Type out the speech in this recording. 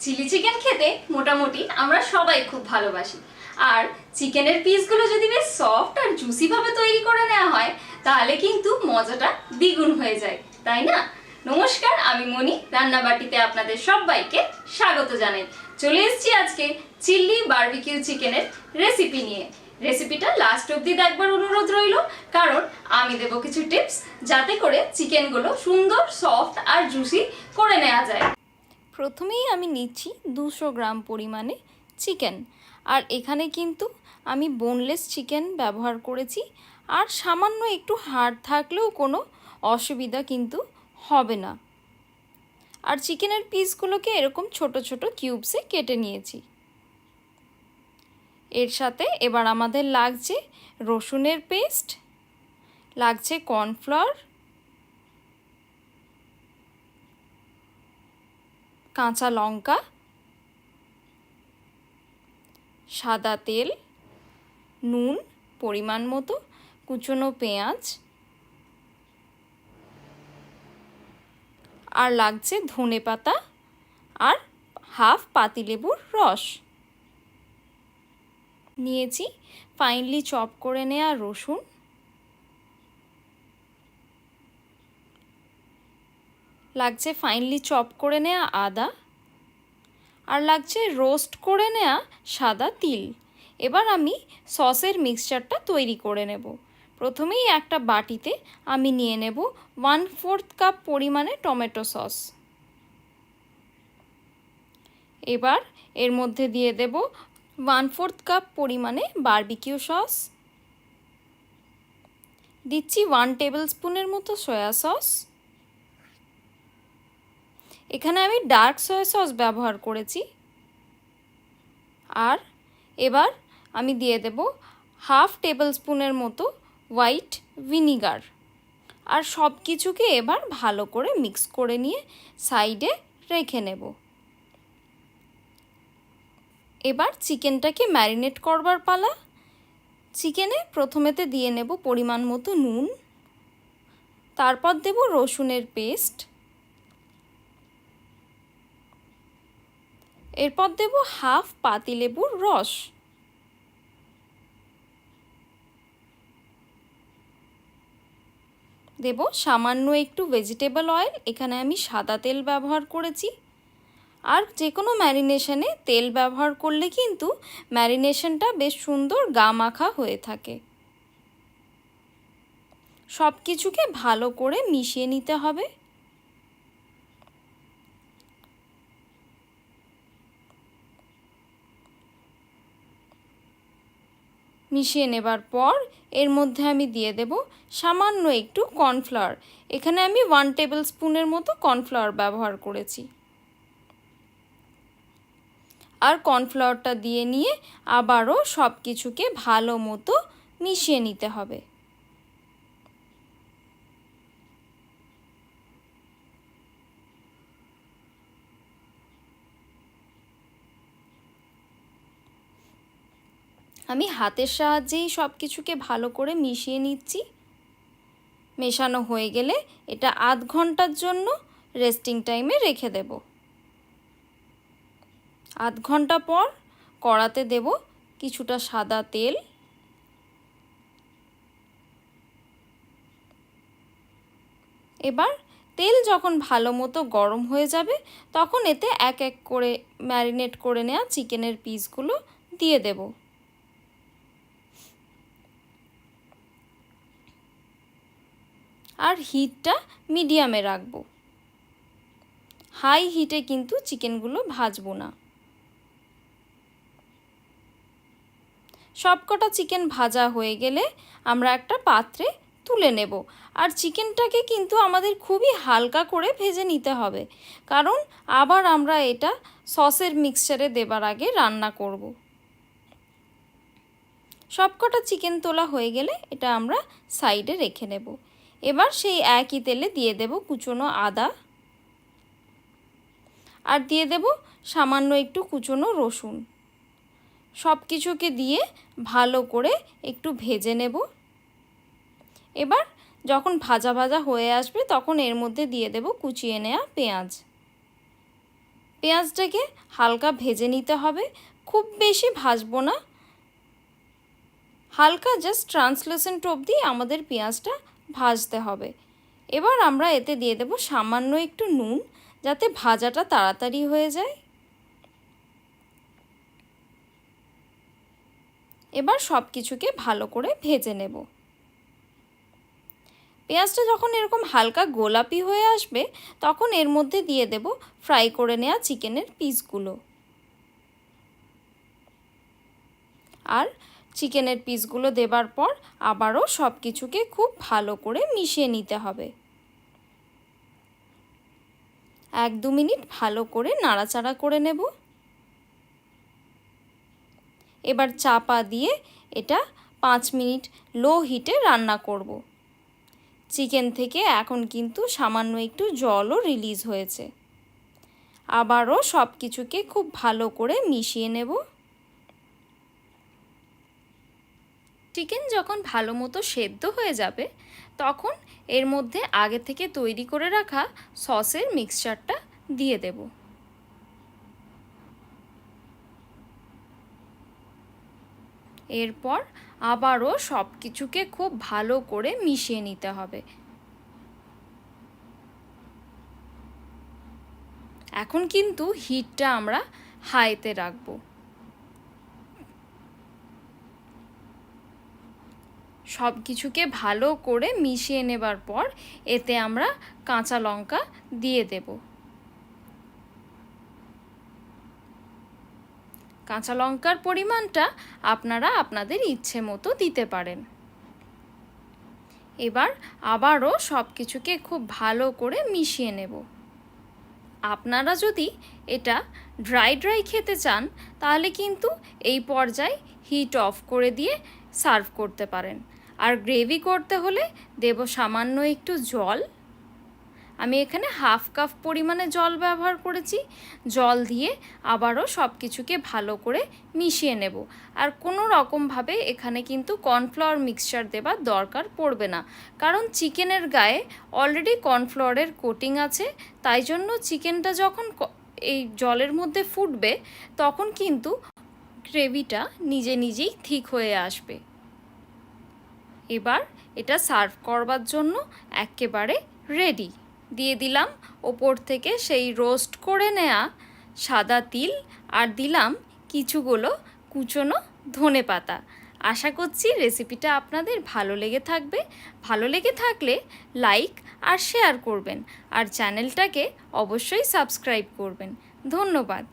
Chilli chicken খেতে মোটামুটি আমরা সবাই খুব ভালোবাসি। আর চিকেনের পিসগুলো যদি বেশ সফট আর জুসি ভাবে তৈরি করে নেওয়া হয় তাহলে কিন্তু মজাটা দ্বিগুণ হয়ে যায়, তাই না? নমস্কার, আমি মনি, রান্নাবাটিতে আপনাদের সবাইকে স্বাগত জানাই। চলে এসেছি আজকে চিল্লি বারবিকিউ চিকেনের রেসিপি নিয়ে। রেসিপিটা লাস্ট অবধি দেখবার অনুরোধ রইল, কারণ আমি দেবো কিছু টিপস যাতে করে চিকেনগুলো সুন্দর, সফট আর জুসি করে নেওয়া যায়। প্রথমেই আমি নিচ্ছি 200 গ্রাম পরিমাণে চিকেন, আর এখানে কিন্তু আমি বোনলেস চিকেন ব্যবহার করেছি। আর সামান্য একটু হাড় থাকলেও কোনো অসুবিধা কিন্তু হবে না। আর চিকেনের পিসগুলোকে এরকম ছোট ছোট কিউবসে কেটে নিয়েছি। এর সাথে এবার আমাদের লাগছে রসুনের পেস্ট, লাগছে কর্নফ্লাওয়ার, কাঁচা লঙ্কা, সাদা তেল, নুন পরিমাণ মতো, কুচনো পেঁয়াজ, আর লাগছে ধনেপাতা আর হাফ পাতিলেবুর রস। নিয়েছি ফাইনলি চপ করে নেওয়া রসুন, লাগছে ফাইনলি চপ করে নেওয়া আদা, আর লাগছে রোস্ট করে নেওয়া সাদা তিল। এবার আমি সসের মিক্সচারটা তৈরি করে নেব। প্রথমেই একটা বাটিতে আমি নিয়ে নেব 1/4 কাপ পরিমাণে টমেটো সস। এবার এর মধ্যে দিয়ে দেব 1/4 কাপ পরিমাণে বারবিকিউ সস, দিচ্ছি 1 টেবিল স্পুনের মতো সয়া সস। এখানে আমি ডার্ক সয়া সস ব্যবহার করেছি। আর এবার আমি দিয়ে দেব হাফ টেবিল স্পুনের মতো হোয়াইট ভিনিগার। আর সব কিছুকে এবার ভালো করে মিক্স করে নিয়ে সাইডে রেখে নেব। এবার চিকেনটাকে ম্যারিনেট করবার পালা। চিকেনে প্রথমেতে দিয়ে নেব পরিমাণ মতো নুন, তারপর দেব রসুনের পেস্ট, এরপর দেব হাফ পাতিলেবুর রস, দেব সামান্য একটু ভেজিটেবল অয়েল, এখানে আমি সাদা তেল ব্যবহার করেছি। আর যে কোনো ম্যারিনেশনে তেল ব্যবহার করলে কিন্তু ম্যারিনেশনটা বেশ সুন্দর গা মাখা হয়ে থাকে। সব কিছুকে ভালো করে মিশিয়ে নিতে হবে। মিশিয়ে নেবার পর এর মধ্যে আমি দিয়ে দেব সামান্য একটু কর্নফ্লাওয়ার। এখানে আমি 1 টেবিল স্পুনের মতো কর্নফ্লাওয়ার ব্যবহার করেছি। আর কর্নফ্লাওয়ারটা দিয়ে নিয়ে আবারও সব কিছুকে ভালো মতো মিশিয়ে নিতে হবে। আমি হাতের সাহায্যেই সব কিছুকে ভালো করে মিশিয়ে নিচ্ছি। মেশানো হয়ে গেলে এটা আধ ঘন্টার জন্য রেস্টিং টাইমে রেখে দেব। আধ ঘন্টা পর কড়াতে দেব কিছুটা সাদা তেল, এবার তেল যখন ভালো মতো গরম হয়ে যাবে তখন এতে এক এক করে ম্যারিনেট করে নেওয়া চিকেনের পিসগুলো দিয়ে দেব। আর হিটটা মিডিয়ামে রাখবো, হাই হিটে কিন্তু চিকেনগুলো ভাজবো না। সবকটা চিকেন ভাজা হয়ে গেলে আমরা একটা পাত্রে তুলে নেব। আর চিকেনটাকে কিন্তু আমাদের খুবই হালকা করে ভেজে নিতে হবে, কারণ আবার আমরা এটা সসের মিক্সচারে দেবার আগে রান্না করব। সবকটা চিকেন তোলা হয়ে গেলে এটা আমরা সাইডে রেখে নেব। এবার সেই একই তেলে দিয়ে দেব কুচনো আদা, আর দিয়ে দেব সামান্য একটু কুচনো রসুন। সব কিছুকে দিয়ে ভালো করে একটু ভেজে নেব। এবার যখন ভাজা ভাজা হয়ে আসবে তখন এর মধ্যে দিয়ে দেব কুচিয়ে নেওয়া পেঁয়াজ। পেঁয়াজটাকে হালকা ভেজে নিতে হবে, খুব বেশি ভাজবো না, হালকা জাস্ট ট্রান্সলুসেন্ট অবধি আমাদের পেঁয়াজটা ভাজতে হবে। এবার আমরা এতে দিয়ে দেব সামান্য একটু নুন, যাতে ভাজাটা তাড়াতাড়ি হয়ে যায়। এবার সব কিছুকে ভালো করে ভেজে নেব। পেঁয়াজটা যখন এরকম হালকা গোলাপি হয়ে আসবে, তখন এর মধ্যে দিয়ে দেব ফ্রাই করে নেওয়া চিকেনের পিসগুলো। আর চিকেনের পিসগুলো দেবার পর আবারও সব কিছুকে খুব ভালো করে মিশিয়ে নিতে হবে। 1-2 মিনিট ভালো করে নাড়াচাড়া করে নেব। এবার চাপা দিয়ে এটা 5 মিনিট লো হিটে রান্না করব। চিকেন থেকে এখন কিন্তু সামান্য একটু জলও রিলিজ হয়েছে। আবারও সব কিছুকে খুব ভালো করে মিশিয়ে নেব। চিকেন যখন ভালো মতো সেদ্ধ হয়ে যাবে, তখন এর মধ্যে আগে থেকে তৈরি করে রাখা সসের মিক্সচারটা দিয়ে দেব। এরপর আবারও সব কিছুকে খুব ভালো করে মিশিয়ে নিতে হবে। এখন কিন্তু হিটটা আমরা হাইতে রাখবো। সব কিছুকে ভালো করে মিশিয়ে নেবার পর এতে আমরা কাঁচা লঙ্কা দিয়ে দেব। কাঁচা লঙ্কার পরিমাণটা আপনারা আপনাদের ইচ্ছে মতো দিতে পারেন। এবার আবারও সব কিছুকে খুব ভালো করে মিশিয়ে নেব। আপনারা যদি এটা ড্রাই খেতে চান, তাহলে কিন্তু এই পর্যায়ে হিট অফ করে দিয়ে সার্ভ করতে পারেন। আর গ্রেভি করতে হলে দেব সামান্য একটু জল। আমি এখানে 1/2 কাপ পরিমাণে জল ব্যবহার করেছি। জল দিয়ে আবারও সব কিছুকে ভালো করে মিশিয়ে নেব। আর কোনো রকমভাবে এখানে কিন্তু কর্নফ্লাওয়ার মিক্সচার দেবার দরকার পড়বে না, কারণ চিকেনের গায়ে অলরেডি কর্নফ্লাওয়ারের কোটিং আছে। তাই জন্য চিকেনটা যখন এই জলের মধ্যে ফুটবে, তখন কিন্তু গ্রেভিটা নিজে নিজেই ঠিক হয়ে আসবে। এবার এটা সার্ভ করবার জন্য একেবারে রেডি। দিয়ে দিলাম ওপর থেকে সেই রোস্ট করে নেওয়া সাদা তিল, আর দিলাম কিছুগুলো কুচনো ধনেপাতা। আশা করছি রেসিপিটা আপনাদের ভালো লেগে থাকবে। ভালো লেগে থাকলে লাইক আর শেয়ার করবেন, আর চ্যানেলটাকে অবশ্যই সাবস্ক্রাইব করবেন। ধন্যবাদ।